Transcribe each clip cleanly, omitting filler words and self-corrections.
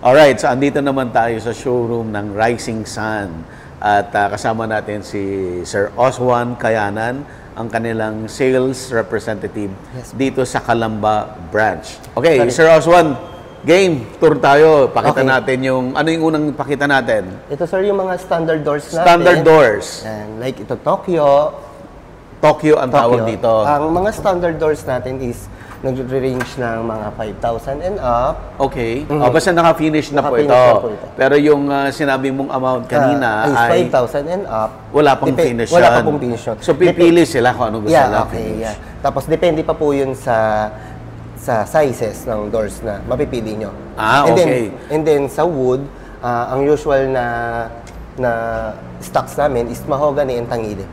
Alright, so andito naman tayo sa showroom ng Rising Sun. At kasama natin si Sir Oswan Kayanan, ang kanilang sales representative dito sa Calamba branch. Okay, Sir Oswan, game, tour tayo. Pakita natin yung, ano yung unang pakita natin? Ito sir, yung mga standard doors natin. Standard doors. And like ito, Tokyo. Tokyo ang tawag dito. Ang mga standard doors natin is nag-range ng mga 5,000 and up. Okay. Basta naka-finish na po ito. Pero yung sinabi mong amount kanina ay 5,000 and up. Wala pang finish Wala pa pong finish yun. So, pipili sila kung ano gusto nila finish. Tapos, depende pa po yun sa sizes ng doors na mapipili nyo. And then, sa wood, ang usual na stocks namin is mahogany and tangile.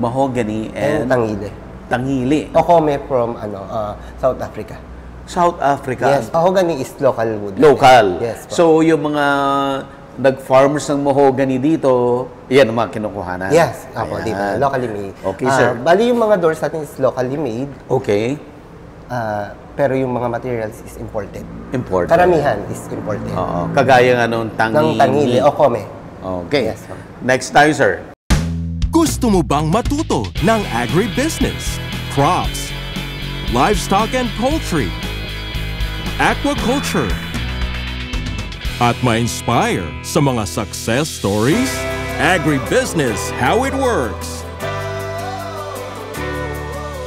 Mahogany and tangile. Tangili. Okome from South Africa. South Africa? Yes. Mahogany is local wood. Local? Yes. So, yung mga nag-farmers ng mahogany dito, yan ang mga kinukuhanan? Yes. Ako, dito. Locally made. Okay, sir. Bali yung mga doors natin is locally made. Okay. Pero yung mga materials is imported. Imported? Karamihan is imported. Oo. Kagaya nga nung tangili. Ng tangili. Okome. Okay. Yes. Next tayo, sir. Gusto mo bang matuto ng agribusiness, crops, livestock and poultry, aquaculture, at ma-inspire sa mga success stories? Agribusiness, how it works!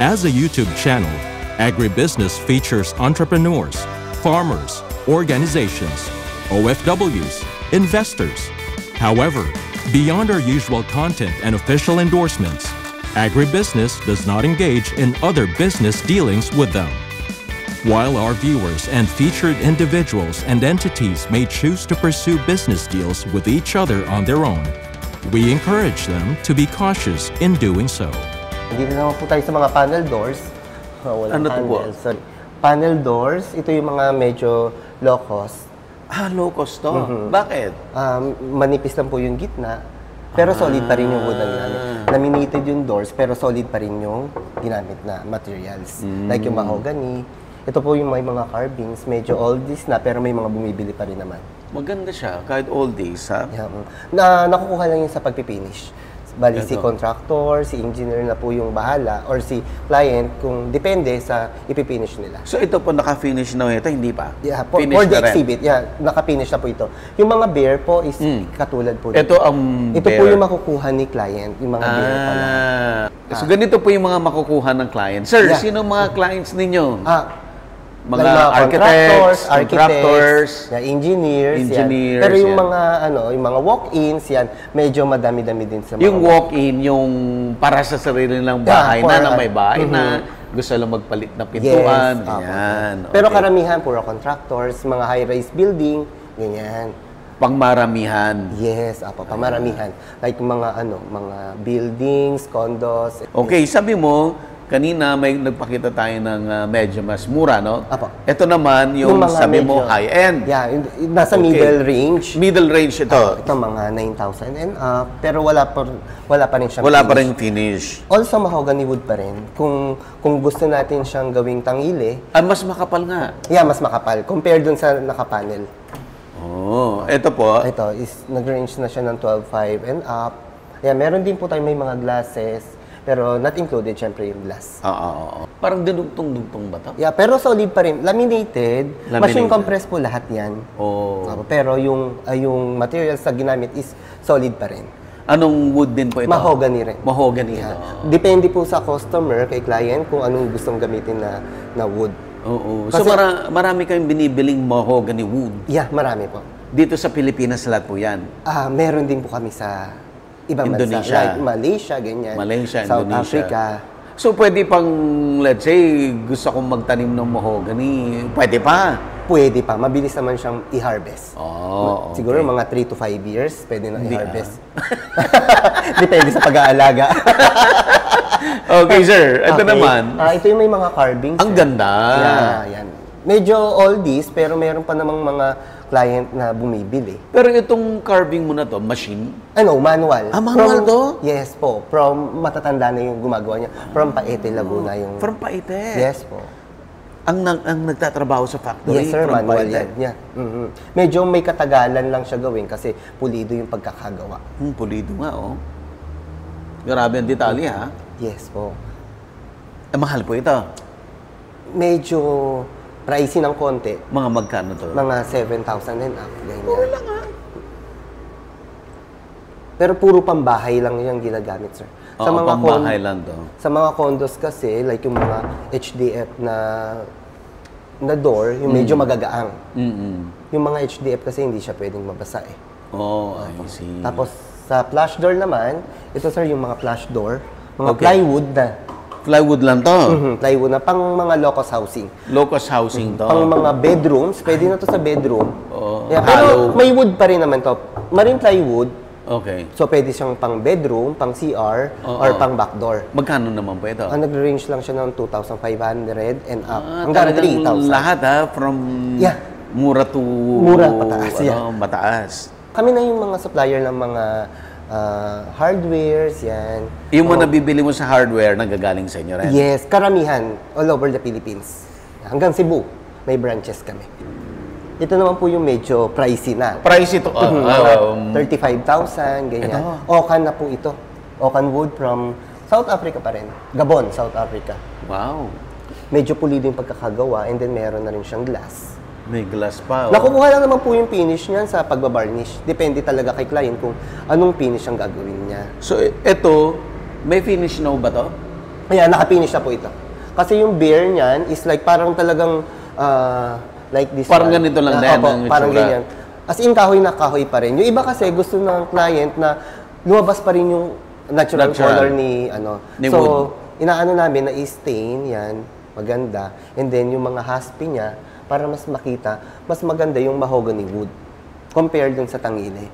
As a YouTube channel, Agribusiness features entrepreneurs, farmers, organizations, OFWs, investors. However, beyond our usual content and official endorsements, Agribusiness does not engage in other business dealings with them. While our viewers and featured individuals and entities may choose to pursue business deals with each other on their own, we encourage them to be cautious in doing so. Dito naman po tayo sa mga panel doors. Ano ito po? Sorry. Panel doors, ito yung mga medyo low cost. Low cost to? Bakit? Manipis lang po yung gitna, pero solid pa rin yung wood na ginamit. Laminated yung doors, pero solid pa rin yung ginamit na materials. Like yung mahogany. Ito po yung may mga carvings, medyo oldies na, pero may mga bumibili pa rin naman. Maganda siya, kahit oldies, ha? Yeah. Nakukuha lang yun sa pagpipinish. Bali, si contractor, si engineer na po yung bahala, or si client, kung depende sa ipipinish nila. So ito po, naka-finish na ito, hindi pa? Yeah, for the exhibit, naka-finish na po ito. Yung mga bear po is katulad po. Ito ang bear. Ito po yung makukuha ni client, yung mga bear pa lang. So ganito po yung mga makukuha ng client. Sir, sino mga clients ninyo? Mga contractors, engineers. Pero yung mga yung mga walk-ins yan, medyo madami-dami din sa mga. Yung walk-in, yung para sa sarili nilang bahay na may bahay na gusto lang magpalit na pintuan, ganyan. Pero karamihan puro contractors, mga high-rise building, ganyan. Pangmaramihan. Yes, pangmaramihan. Like mga mga buildings, condos. Okay, sabi mo kanina may nagpakita tayo ng medyo mas mura, no? Apo. Ito naman yung sabi mo high-end. Yeah, nasa middle range. Middle range ito. Ito mga 9,000 and up, pero wala pa rin siyang Wala pa rin finish. Also mahogany wood pa rin. Kung gusto natin siyang gawing tangile. Mas makapal nga. Yeah, mas makapal compared dun sa nakapanel. Ito po. Ito is nag-range na siya ng 12,500 and up. Yeah, meron din po tayo may mga glasses. Pero not included, syempre, yung glass. Parang dinugtong-dugtong ba ito? Yeah, pero solid pa rin. Laminated. Machine compressed po lahat yan. Pero yung materials na ginamit is solid pa rin. Anong wood din po ito? Mahogany rin. Mahogany ito. Depende po sa customer, kay client, kung anong gustong gamitin na wood. So marami kayong binibiling mahogany wood? Yeah, marami po. Dito sa Pilipinas lahat po yan? Meron din po kami sa ibang bansa, like Malaysia, ganyan. Malaysia, South Indonesia. Africa. So, pwede pang, let's say, gusto kong magtanim ng mahogany, pwede pa? Pwede pa. Mabilis naman siyang i-harvest. Okay. Siguro mga 3 to 5 years, pwede na i-harvest. Depende sa pag-aalaga. Okay, sir. Ito naman. Ito yung may mga carvings. Ang ganda. Yan. Medyo oldies, pero meron pa namang mga client na bumibili. Pero itong carving mo na to, machine? Manual. Manual to? Yes po. From matatanda na yung gumagawa niya. From Paete, Laguna yung... From Paete? Yes po. ang nagtatrabaho sa factory Yes, sir, from manual pilot? yan. Yeah. Medyo may katagalan lang siya gawin kasi pulido yung pagkakagawa. Pulido nga, oh. Grabe ang detalye, ha? Yes po. Mahal po ito. Medyo pricey ng konti. Mga magkano to? Mga 7,000 and up. Ganyan. Pero puro pambahay lang yung ginagamit, sir. Oo, pambahay lang to. Sa mga condos kasi, like yung mga HDF na door, yung medyo magagaang. Yung mga HDF kasi hindi siya pwedeng mabasa eh. Oh, I see. Tapos sa flush door naman, ito sir yung mga flush door, mga Okay. plywood na. Plywood lang to. Plywood na pang mga locus housing. Locus housing to. Pang mga bedrooms, pwede na to sa bedroom. Oo. Yeah, Hollow. pero may wood pa rin naman to. Marine plywood, Okay. so pwede siyang pang bedroom, pang CR, or pang backdoor. Magkano naman po ito? Nag-range lang siya ng 2,500 and up. Hanggang Talagang 3,000. lahat, ha? From Yeah. mura to... Mura, pataas, yeah. Mataas. Kami na yung mga supplier ng mga hardwares, yan. Yung mga nabibili mo sa hardware, nagagaling sa inyo rin? Yes, karamihan all over the Philippines. Hanggang Cebu, may branches kami. Ito naman po yung medyo pricey na. Price ito? 35,000, ganyan. Okan na po ito. Okan wood from South Africa pa rin. Gabon, South Africa. Wow. Medyo pulido yung pagkakagawa and then meron na rin siyang glass. May glass pa. Nakukuha lang naman po yung finish niyan sa pagbabarnish. Depende talaga kay client kung anong finish ang gagawin niya. So, ito, may finish na ba to? Ayan, naka-finish na po ito. Kasi yung beer niyan is like parang talagang like this Parang one. ganito lang din Opo, ang parang itsura. ganyan. As in, kahoy na kahoy pa rin. Yung iba kasi gusto ng client na lumabas pa rin yung natural. Color ni Ni so, wood. inaano namin na i-stain yan, maganda. And then yung mga haspi niya, para mas makita, mas maganda yung mahogany wood compared dun sa tangile.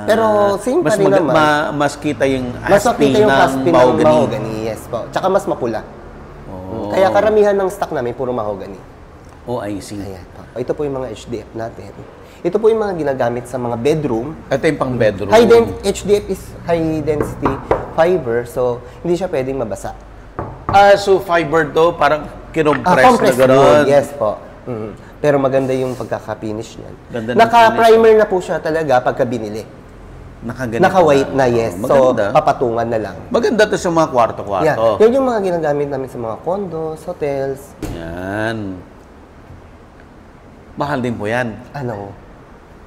Pero same pa rin naman. Mas kita yung Mas haspi makita yung ng haspi ng mahogany. mahogany, yes po. Tsaka mas mapula. Kaya karamihan ng stock namin puro mahogany. Oh, I see. Ayan po. Ito po yung mga HDF natin. Ito po yung mga ginagamit sa mga bedroom. Ito yung pang bedroom. HDF is high density fiber, so hindi siya pwedeng mabasa. So fiber to, parang kinompress na Compressed gano'n. wood, yes po. Pero maganda yung pagkaka-finish niyan. Ganda ng Naka-primer na po siya talaga pagka binili. Nakaganito Naka-white na, yes. So, maganda. papatungan na lang. Maganda to sa mga kwarto-kwarto. Yeah. Yan yung mga ginagamit namin sa mga condos, hotels. Yan. Mahal din po yan.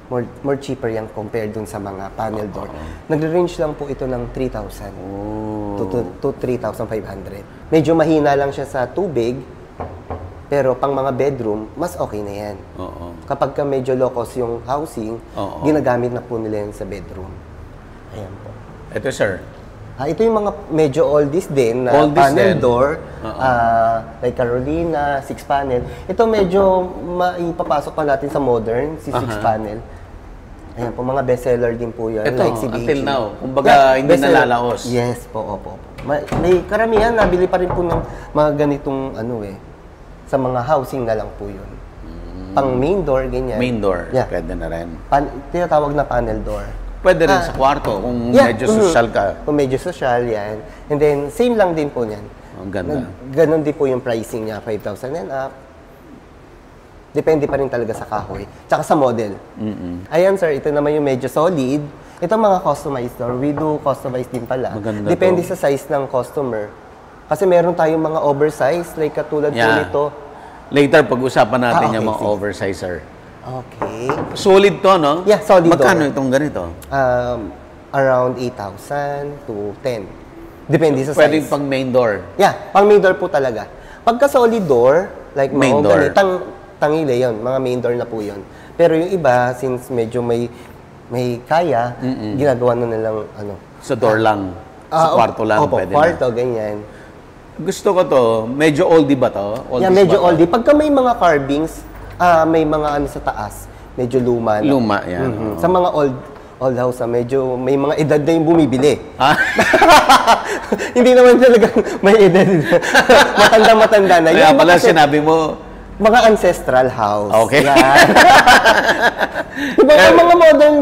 More cheaper yan compared dun sa mga panel door. Nagre-range lang po ito ng 3,000 to 3,500. Medyo mahina lang siya sa tubig, pero pang mga bedroom, mas okay na yan. Kapag ka medyo low cost yung housing, ginagamit na po nila yan sa bedroom. Ayan po. Ito, sir. Ito yung mga medyo oldies din na Oldies panel din. door, like Carolina, 6 panel. Ito medyo maipapasok pa natin sa modern, si 6 panel. Ayan po, mga bestseller din po yan. Ito, like si until BG. now. Kumbaga, hindi bestseller. nalalaos. Yes po, opo. May karamihan, nabili pa rin po ng mga ganitong sa mga housing na lang po yun. Pang main door, ganyan. Main door, Yeah. pwede na rin. Tinatawag na panel door. Pwede rin sa kwarto kung medyo social ka. Kung medyo social, yan. And then, same lang din po yan. Ang ganda. Ganon din po yung pricing niya, 5,000 and up. Depende pa rin talaga sa kahoy. Tsaka sa model. Ayan, sir, ito naman yung medyo solid. Ito mga customized door. We do customize din pala. Maganda Depende to. sa size ng customer. Kasi meron tayong mga oversize, like katulad po nito. Later, pag-usapan natin Okay, yung mga sige. oversizer. Okay. Solid to, no? Yeah, solid Magkano door. itong ganito? Around 8,000 to 10. Depende sa Pwedeng size. pang main door. Yeah, pang main door po talaga. Pagka solid door, like Main mahogany, door. tangile yun, mga main door na po yun. Pero yung iba, since medyo may kaya, ginagawa na nilang Sa door lang. Sa kwarto lang, opo, pwede kwarto, na. ganyan. Gusto ko to, medyo oldie ba to? Yeah, medyo oldie. Pagka may mga carvings, may mga sa taas, medyo luma na. Luma, yan. oo. Sa mga old house, medyo may mga edad na yung bumibili. Ah? Hindi naman talaga may edad. Matanda-matanda na. Kaya Yung pala kasi- sinabi mo, mga ancestral house. Okay. Yan. Diba yung mga modern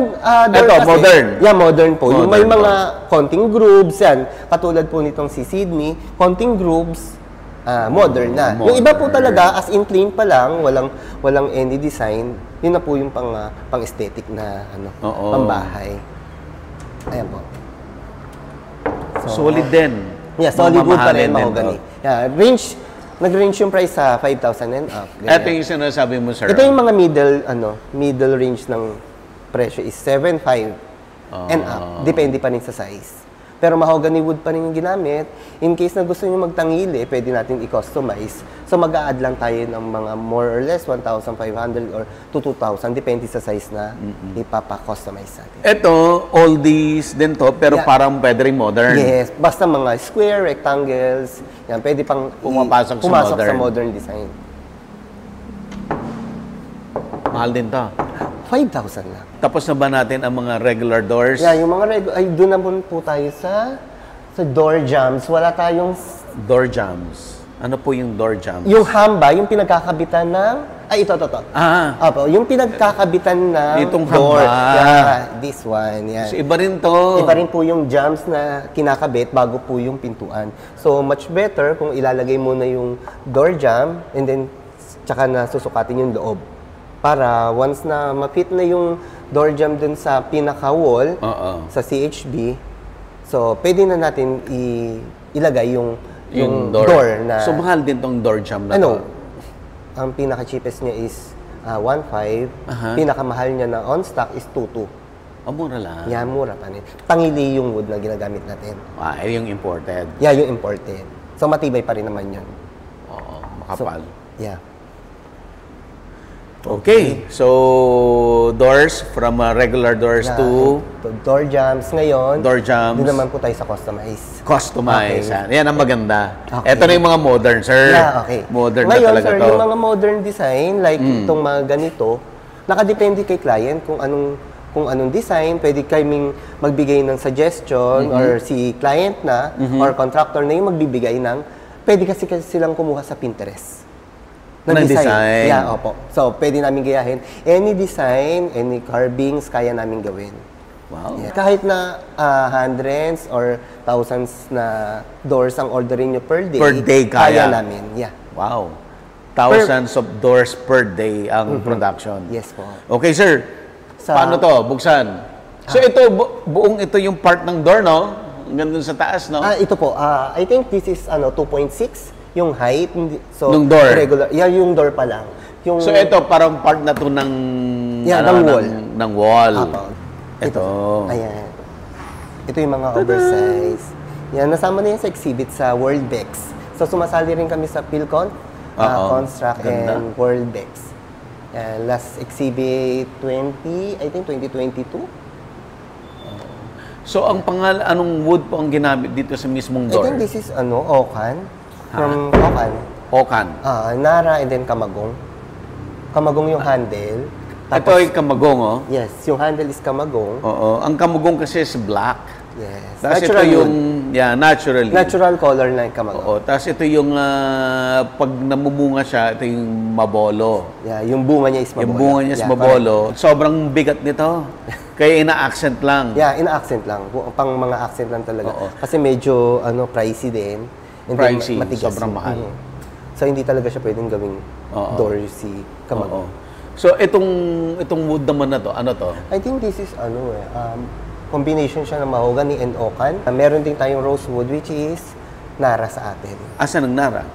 door Ito, kasi? modern. Yeah, modern po. Yung may Modern mga konting grooves yan. Katulad po nitong si Sydney, konting grooves. modern na. Yung iba po talaga, as in plain pa lang, walang any design, yun na po yung pang aesthetic na pambahay. Ayan po. Solid din. Yeah, solid wood pa rin, Mamahalin din mahogany. to. Yeah, nag-range yung price sa 5,000 and up. Ganyan. Ito yung sinasabi mo, sir. Ito yung mga middle range ng presyo is 7,500 and up. Depende pa rin sa size. Pero mahogany wood pa rin yung ginamit. In case na gusto nyo magtangili, pwede natin i-customize. So mag-a-add lang tayo ng mga more or less 1,500 or to 2,000. Depende sa size na ipapa-customize natin. Ito, oldies din to, pero parang pwede rin modern. Yes. Basta mga square, rectangles. Yan, pwede pang Pumapasok sa modern design. Mahal din to. 5,000 lang. Tapos na ba natin ang mga regular doors? Yeah, yung mga ay doon naman po tayo sa door jambs. Wala tayong Door jambs. Ano po yung door jambs? yung hamba, yung pinagkakabitan ng ito. Apo, yung pinagkakabitan ng Itong door. hamba. Yeah, this one. Yan. So, iba rin to. Iba rin po yung jambs na kinakabit bago po yung pintuan. So, much better kung ilalagay muna yung door jamb and then tsaka na susukatin yung loob. Para once na ma-fit na yung door jamb dun sa pinaka-wall, sa CHB, so pwede na natin ilagay yung door na... So, mahal din tong door jamb na to? Ang pinaka-cheapest niya is 1,500. Pinakamahal niya na on-stock is 2,200. Mura lang. Yeah, mura pa rin. Pangili yung wood na ginagamit natin. Yung imported. Yeah, yung imported. So, matibay pa rin naman yun. Oo, makapal. So, yeah. Okay. So, doors from regular doors to door jambs ngayon. door jambs. Doon naman po tayo sa customize. Customize. Okay. Yan ang maganda. Okay. Ito na yung mga modern, sir. Yeah, okay. Modern ngayon, na talaga sir, to. yung mga modern design, like itong mga ganito, nakadepende kay client kung anong design. Pwede kaming magbigay ng suggestion or si client na or contractor na yung magbibigay ng, pwede kasi silang kumuha sa Pinterest. Ng design. Yeah, opo. So, pwede namin gayahin. Any design, any carvings, kaya namin gawin. Wow. Yeah. Kahit na hundreds or thousands na doors ang ordering nyo per day. Per day kaya? namin. Yeah. Wow. Thousands of doors per day ang production. Yes po. Okay, sir. Paano to? Buksan. So, ito, buong ito yung part ng door, no? Hanggang dun sa taas, no? Ito po. I think this is 2.6 yung height. So, Nung door? Regular. Yeah, yung door pa lang. Yung, So, ito parang part na to ng... ng wall. Ng wall. Apo. Ito. Ayan. Ito yung mga oversize. Yan, nasama na yan sa exhibit sa World Bex. So, sumasali rin kami sa PhilCon, Construct, Ganda. and World Bex. Yan, last exhibit 2022. So, ang anong wood po ang ginamit dito sa mismong I door? think this is, Okan. From Okan. Okan. Nara and then Kamagong. Kamagong yung handle. Ito ay kamagong, oh. Yes, yung handle is Kamagong. Oo. Ang kamagong kasi is black. Yes. Tapos ito Natural yung, naturally. Natural color na yung Kamagong. Oo. Tapos ito yung, pag namumunga siya, ito yung mabolo. Yeah, yung bunga niya is mabolo. Yung bunga niya is mabolo. Sobrang bigat nito. Kaya ina-accent lang. Yeah, ina-accent lang. Pang mga accent lang talaga. Oo. Kasi medyo pricey din. And then Pricey, matigas sobrang yung- mahal. So hindi talaga siya pwedeng gawing door si Oo. Kamagong. So, itong wood naman na to, ano to? I think this is combination siya ng mahogany and okan. Meron din tayong rosewood which is nara sa atin. Asa ng nara?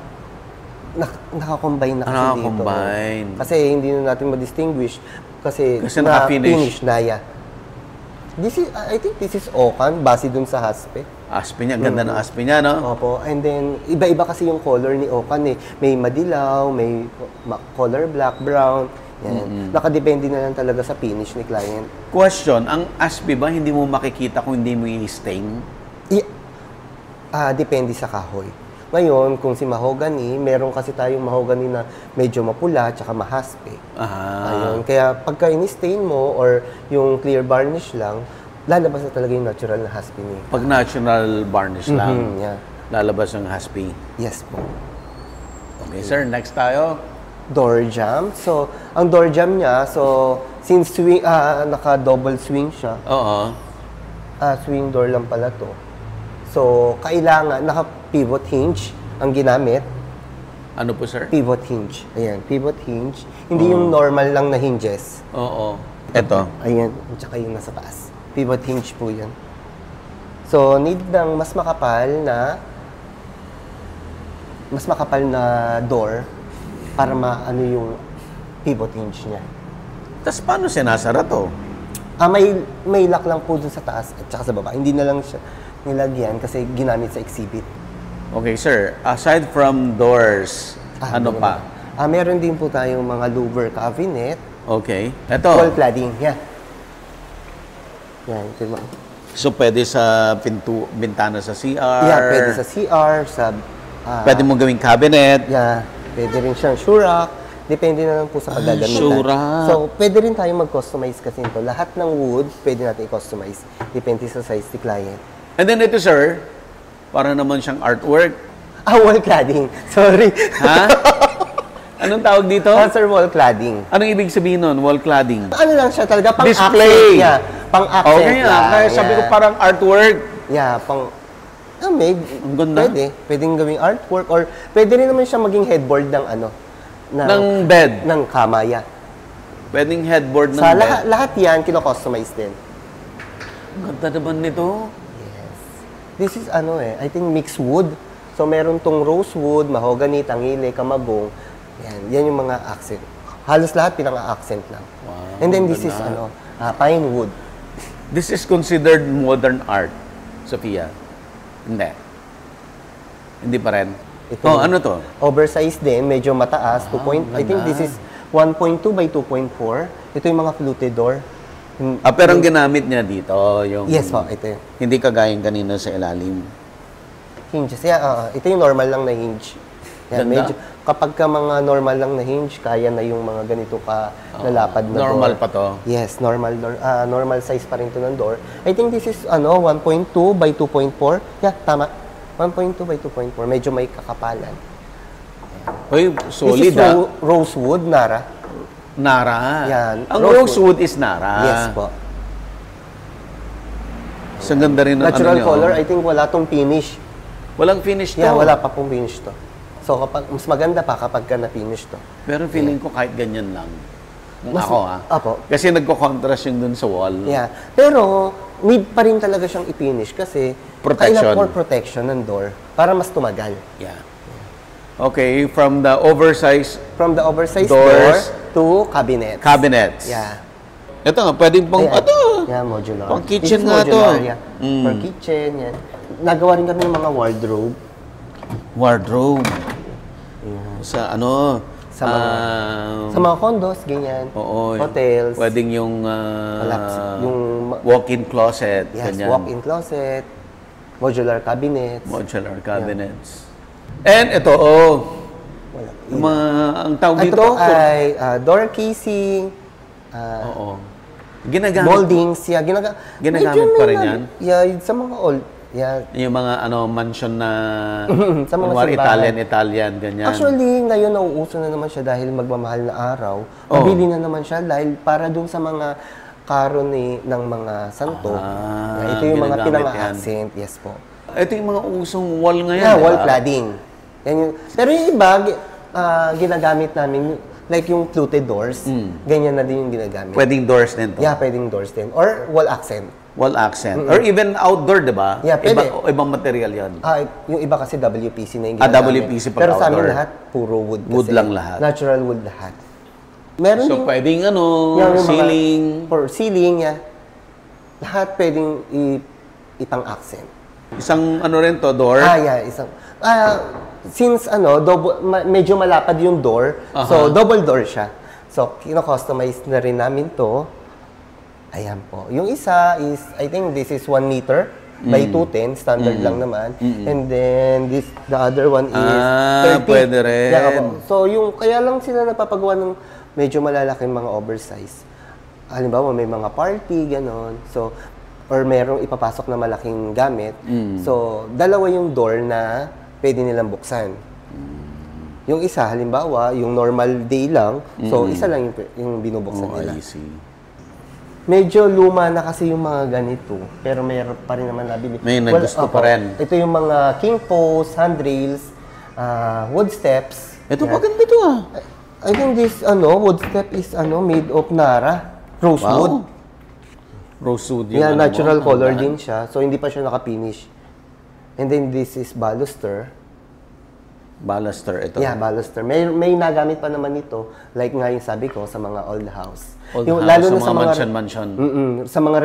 Naka-combine na kasi Naka-combine. dito. Kasi hindi na natin ma-distinguish kasi naka-finish. na ya. I think this is okan base dun sa haspe. Aspen niya, ganda ng aspen niya, no? Opo. And then, iba-iba kasi yung color ni Okan eh. May madilaw, may color black, brown. Yan. Nakadepende na lang talaga sa finish ni client. Question, ang aspen ba hindi mo makikita kung hindi mo i-stain? Depende sa kahoy. Ngayon, kung si mahogany, meron kasi tayong mahogany na medyo mapula tsaka mahaspe. Ayun. Kaya pagka in-stain mo or yung clear varnish lang, lalabas na talaga yung natural na haspe niya. Pag natural varnish lang, Yeah. lalabas ang haspe. Yes po. Okay, sir, next tayo. Door jamb. So, ang door jamb niya, since naka-double swing siya, Oo. swing door lang pala to. So, kailangan, naka-pivot hinge ang ginamit. Ano po, sir? Pivot hinge. Ayan, pivot hinge. Hindi yung normal lang na hinges. Oo. Ito. Ayan, tsaka yung nasa taas. Pivot hinge po yan. So, need ng mas makapal na door para maano yung pivot hinge niya. Tapos paano sinasara to? May lock lang po dun sa taas at saka sa baba. Hindi na lang siya nilagyan kasi ginamit sa exhibit. Okay, sir. Aside from doors, ano pa? Meron din po tayong mga louver cabinet. Okay. Ito. Wall cladding. Yan. Yan. Ito yung mga... So, pwede sa bintana sa CR? Yeah, pwede sa CR, sa... pwede mo gawing cabinet? Yeah. Pwede rin siyang shurak. Depende na lang po sa paggagamitan. Shurak. So, pwede rin tayong mag-customize kasi ito. Lahat ng wood, pwede natin i-customize. Depende sa size ni client. And then ito, sir, para naman siyang artwork. Wall cladding. Sorry. Ha? Anong tawag dito? Sir, wall cladding. Anong ibig sabihin nun? Wall cladding? Ano lang siya talaga, pang-accent. Display. Yeah, pang-accent Okay nga. lang. Kaya sabi ko parang artwork. Yeah, Ang ganda. Pwedeng gawing artwork or pwede rin naman siya maging headboard ng Ng bed. ng kama, yeah. Pwedeng headboard ng Sa bed. lahat yan, kino-customize din. Ang ganda naman nito. Yes. This is I think mixed wood. So meron tong rosewood, mahogany, tangile, kamagong. Yan yung mga accent. Halos lahat pinaka-accent lang. Wow, And then this is ganda. pine wood. This is considered modern art, Sophia. Hindi. Hindi pa rin. Ano to? Oversized din, medyo mataas. I think this is 1.2 by 2.4. Ito yung mga fluted door. Pero ang ginamit niya dito, yung... Yes po, ito yun. Hindi kagayang kanina sa ilalim. Hinges. Yeah, ito yung normal lang na hinge. Yan, Ganda. medyo, kapag ka mga normal lang na hinge, kaya na yung mga ganito ka lalapad na Normal door. pa to? Yes, normal size pa rin to ng door. I think this is 1.2 by 2.4. Yeah, tama. 1.2 by 2.4. Medyo may kakapalan. Uy, solid This is rosewood, Nara. Nara. Yan. Ang rosewood is Nara. Yes po. Sa ganda rin ng Natural niya, color, oh. I think wala tong finish. Walang finish to. Yeah, wala pa pong finish to. So, mas maganda pa kapag ka na-finish to. Pero feeling ko kahit ganyan lang. Kung Mas- ako Apo. Kasi nagko-contrast yung dun sa wall. Yeah. Pero, need pa rin talaga siyang i-finish kasi Protection. kailangan for protection ng door para mas tumagal. Yeah. Okay, from the oversized From the oversized Doors door to cabinets. cabinets. Yeah. Ito nga, pwedeng pang... Ayan. Ito! Yeah, modular. Pang This kitchen is nga to. modular, yeah. For kitchen, yan. Nagawa rin kami ng mga wardrobe. Wardrobe. Sa ano? Sa Sa mga condos, ganyan. Oo. Hotels. Pwedeng yung, yung walk-in closet. Yes, ganyan. walk-in closet, modular cabinets. Modular cabinets. And ito, Wala. yung mga, ang tawag Ito dito, po ay door casing, oo. Ginagamit. moldings, yeah, Ginagamit medyo pa rin may yan? Yeah, sa mga old, yeah. Yung mga mansion na Sa mga kunwari simbahan. Italian, ganyan. Actually, ngayon nauuso na naman siya dahil magmamahal na araw. Oh. Mabili na naman siya dahil para dun sa mga karon ng mga santo. Yeah, ito yung mga ginagamit pinang-accent. Yes po. Ito yung mga usong wall ngayon, Yeah, di wall ba? cladding. Yan yung, pero yung iba, ginagamit namin, like yung fluted doors, ganyan na din yung ginagamit. Pwedeng doors din to. Yeah, pwedeng doors din. Or wall accent. Wall accent. Or even outdoor, di ba? Yeah, pwede. Ibang material yon. Yung iba kasi WPC na yung WPC pag Pero sa amin outdoor. lahat, puro wood. Wood kasi. lang lahat. Natural wood lahat. Meron So, din, pwedeng yung mga- ceiling. for ceiling, yeah. Lahat pwedeng ipang-accent. Isang ano rin to, door. Yeah, isang... since medyo malapad yung door, so double door siya. So, kino-customize na rin namin to. Ayan po. Yung isa is, I think this is 1 meter by 210, standard lang naman. And then, the other one is 30. Pwede rin. Yeah, opo. So, kaya lang sila napapagawa ng medyo malalaking mga oversize. Halimbawa, may mga party, ganon. So, or merong ipapasok na malaking gamit. So, dalawa yung door na pwede nilang buksan. Yung isa, halimbawa, yung normal day lang, so isa lang yung binubuksan nila. I see. Medyo luma na kasi yung mga ganito, pero mayroon pa rin naman nabili. May nagusto pa rin. Ito yung mga king posts, handrails, wood steps, Ito maganda to ah. I think this wood step is made of Nara. Rosewood. Wow. Rosewood yung Yeah, natural color tandaan. din siya. So, hindi pa siya naka-finish. And then, this is baluster. Baluster ito. Yeah, baluster. May nagamit pa naman ito. Like nga yung sabi ko, sa mga old house. Old Yung, house, lalo sa na mga mansion-mansion. Sa mga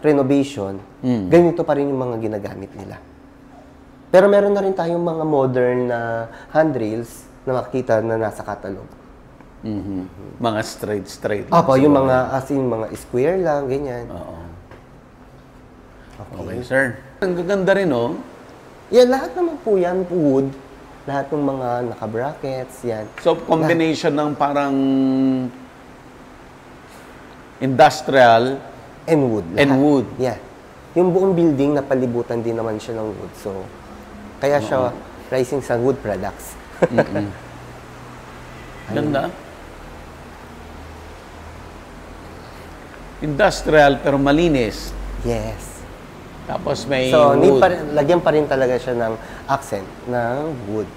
renovation, ganito pa rin yung mga ginagamit nila. Pero meron na rin tayong mga modern na handrails na makikita na nasa catalog. Mga straight. Opo, yung mga, as in, mga square lang, ganyan. Oo. Okay, sir. Ang gaganda rin, oh. Yan, lahat naman po yan, wood. Lahat ng mga naka-brackets, yan. So, combination ng parang industrial And wood. and wood. Yeah. Yung buong building, napalibutan din naman siya ng wood. So, kaya siya Rising Sun Wood Products. Ganda. Industrial pero malinis. Yes. Tapos may So, wood. lagyan pa rin talaga siya ng accent ng wood.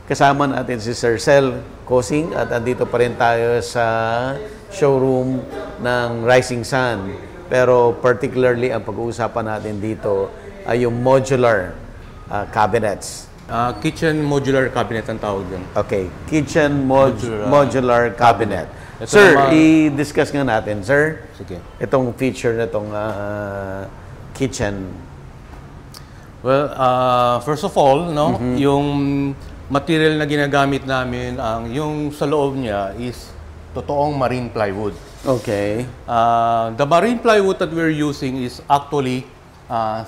Kasama natin si Sir Sel Cosing at andito pa rin tayo sa showroom ng Rising Sun. Pero particularly ang pag-uusapan natin dito ay yung modular cabinets. Kitchen modular cabinet ang tawag dyan. Okay, kitchen modular cabinet. Ito Sir, naman- i-discuss nga natin, sir. Sige. Itong feature na itong kitchen. Well, first of all, no, yung material na ginagamit namin, yung sa loob niya is totoong marine plywood. Okay. The marine plywood that we're using is actually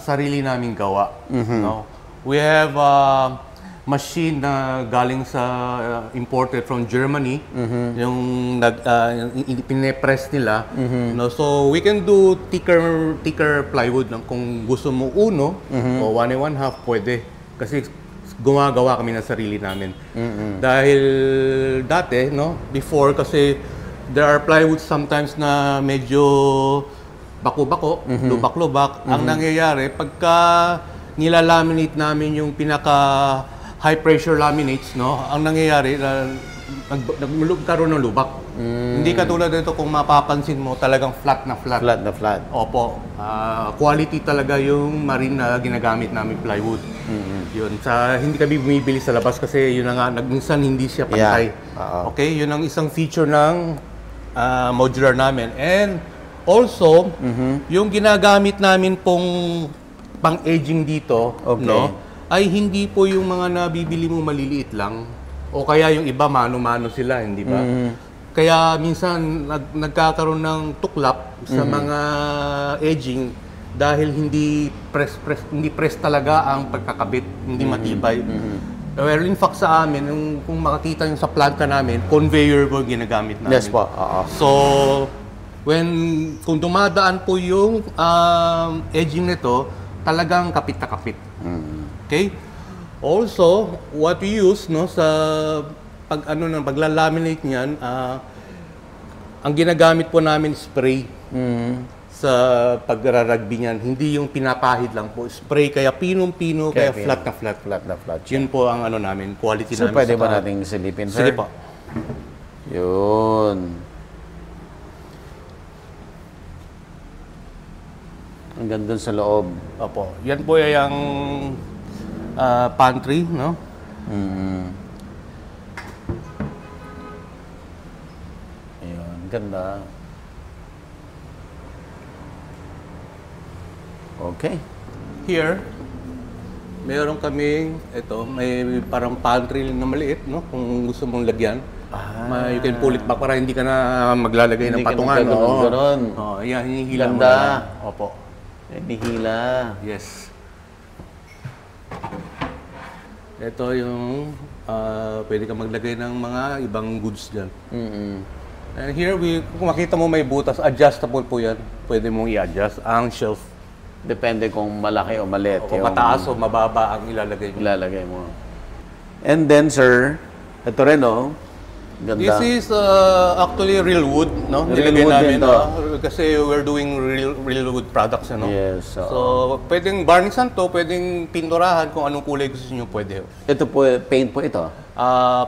sarili naming gawa. No? We have a machine na galing sa imported from Germany, yung pine-press nila. No? So we can do thicker plywood kung gusto mo uno o 1 1/2 pwede. Kasi gumagawa kami ng sarili namin. Dahil dati, no, before kasi there are plywood sometimes na medyo bako-bako, lubak-lubak. Ang nangyayari, pagka nilalaminate namin yung pinaka high pressure laminates, no, ang nangyayari, nagkaroon ng lubak. Hindi katulad nito kung mapapansin mo, talagang flat na flat. Flat na flat. Opo. Quality talaga yung marine na ginagamit namin plywood. Yun. Hindi kami bumibili sa labas kasi yun na nga, minsan hindi siya pantay. Yeah. Okay? Yun ang isang feature ng modular namin. And also, yung ginagamit namin pong pang-aging dito, Okay. no, ay hindi po yung mga nabibili mo maliliit lang. O kaya yung iba, mano-mano sila, hindi ba? Kaya minsan nagkakaroon ng tuklap sa mga aging dahil hindi press talaga ang pagkakabit, hindi matibay. Well, in fact sa amin, kung makakita yung sa planta namin, conveyor po ginagamit namin. Yes po. Oo. So, kung dumadaan po yung edging nito, talagang kapit na kapit. Okay? Also, what we use, no, sa paglalaminate niyan, ang ginagamit po namin spray sa pagraragbi niyan. Hindi yung pinapahid lang po. Spray, kaya pinong-pino, kaya flat na flat. Flat na flat. Yun po ang namin, quality Sir, namin. pwede sa ba nating silipin, sir? Sige po. Yun. Hanggang dun sa loob. Opo. Yan po ay ang pantry, no? Ayun, ganda. Okay. Here, meron kaming, may parang pantry na maliit, no? Kung gusto mong lagyan. You can pull it back para hindi ka na maglalagay Hindi ng ka patungan. nagkaganon. Yan, hinihila mo Ganda. na lang. Opo. Nihila. Yes. Ito yung pwede ka maglagay ng mga ibang goods dyan. And here, kung makita mo may butas, adjustable po yan. Pwede mong i-adjust ang shelf. Depende kung malaki o maliit. O mataas o mababa ang ilalagay mo. Ilalagay mo. And then, sir, ito rin, oh. Ganda. This is actually real wood, no? Real Nilagay wood namin, din to. kasi we're doing real wood products, ano? Yes. So, pwedeng varnishan to, pwedeng pinturahan kung anong kulay gusto niyo pwede. Ito po, paint po ito.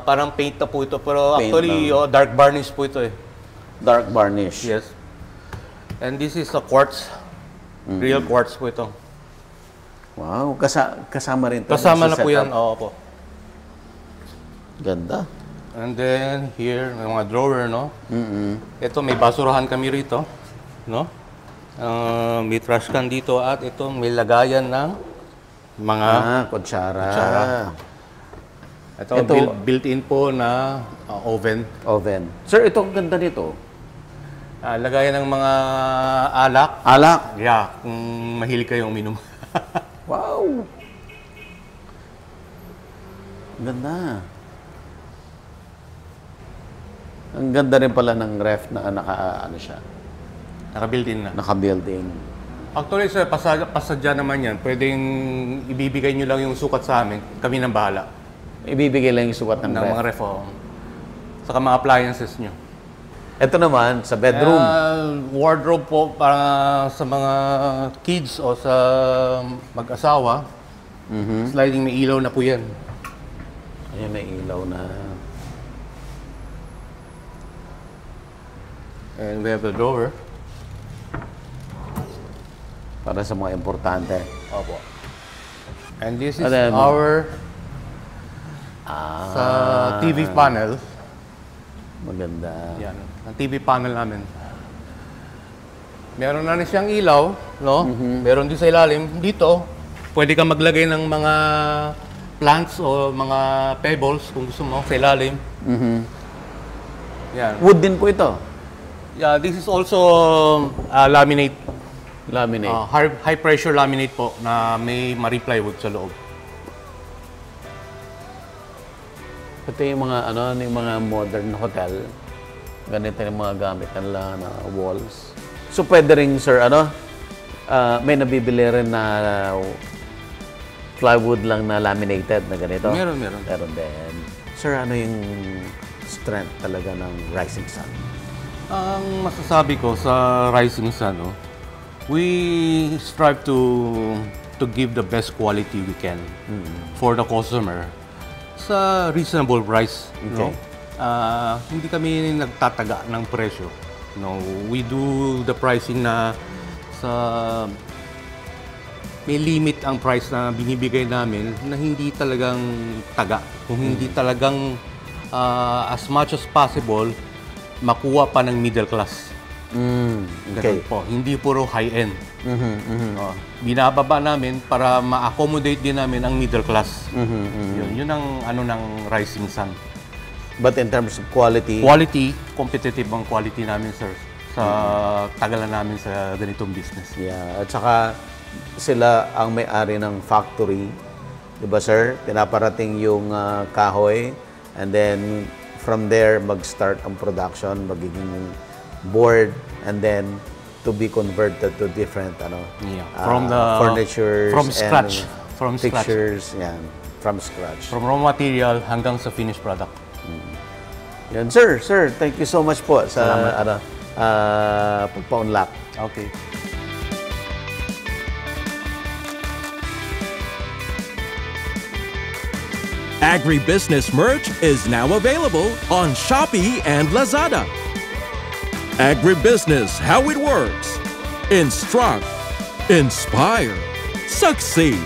Parang paint na po ito, pero Paint actually dark varnish po ito eh. Dark varnish. Yes. And this is a quartz. Real quartz po ito. Wow, kasama rin to. Kasama na sa po yan. setup. Oo po. Ganda. And then here, may mga drawer, no? Ito, may basurahan kami rito, no? May trash can dito at ito, may lagayan ng mga... Kutsara. Ito, Ito- built-in po na oven. Oven. Sir, ito ang ganda nito. Lagayan ng mga alak. Alak. Yeah, kung mahilig kayong uminom. Wow. Ganda. Ang ganda rin pala ng ref na ano siya, Naka-built-in na. naka-built-in. Actually, sir, pasadya naman yan. Pwedeng ibibigay nyo lang yung sukat sa amin. Kami nang bahala. Ibibigay lang yung sukat ng Ng ref. mga ref. Saka mga appliances nyo. Ito naman, sa bedroom. Wardrobe po para sa mga kids o sa mag-asawa. Sliding may ilaw na po yan. Ayan, may ilaw na. And we have the drawer. Para sa mga importante. Opo. And this is Alam mo. our sa TV panel. Maganda. Yan, ang TV panel namin. Meron na rin siyang ilaw, no? Meron din sa ilalim. Dito, pwede kang maglagay ng mga plants o mga pebbles kung gusto mo sa ilalim. Yan. Wood din po ito. Yeah, this is also laminate. Laminate. High pressure laminate po na may ma-plywood sa loob. Ito yung mga yung mga modern hotel. Ganito yung mga gamit nila na walls. So pwede rin, sir, may nabibili rin na plywood lang na laminated na ganito. Meron. Meron din. Sir, ano yung strength talaga ng Rising Sun? Ang masasabi ko sa Rising Sun, we strive to give the best quality we can for the customer sa reasonable price. No? Hindi kami nagtataga ng presyo. No, we do the pricing na sa may limit ang price na binibigay namin na hindi talagang taga. Kung hindi talagang as much as possible makuha pa ng middle class. Okay. Ganun po. Hindi puro high-end. Binababa namin para ma-accommodate din namin ang middle class. Yun ang ng Rising Sun. But in terms of quality, Competitive ang quality namin, sir, sa tagalan namin sa ganitong business. yeah. At saka sila ang may-ari ng factory. Diba, sir? Pinaparating yung kahoy and then from there, mag-start ang production, magiging board, and then to be converted to different From the furnitures from scratch. and From scratch. pictures, yan, from scratch. From raw material hanggang sa finished product. Yan, sir, thank you so much po sa pagpa-unlock. Okay. Agribusiness merch is now available on Shopee and Lazada. Agribusiness, how it works. Instruct, inspire, succeed.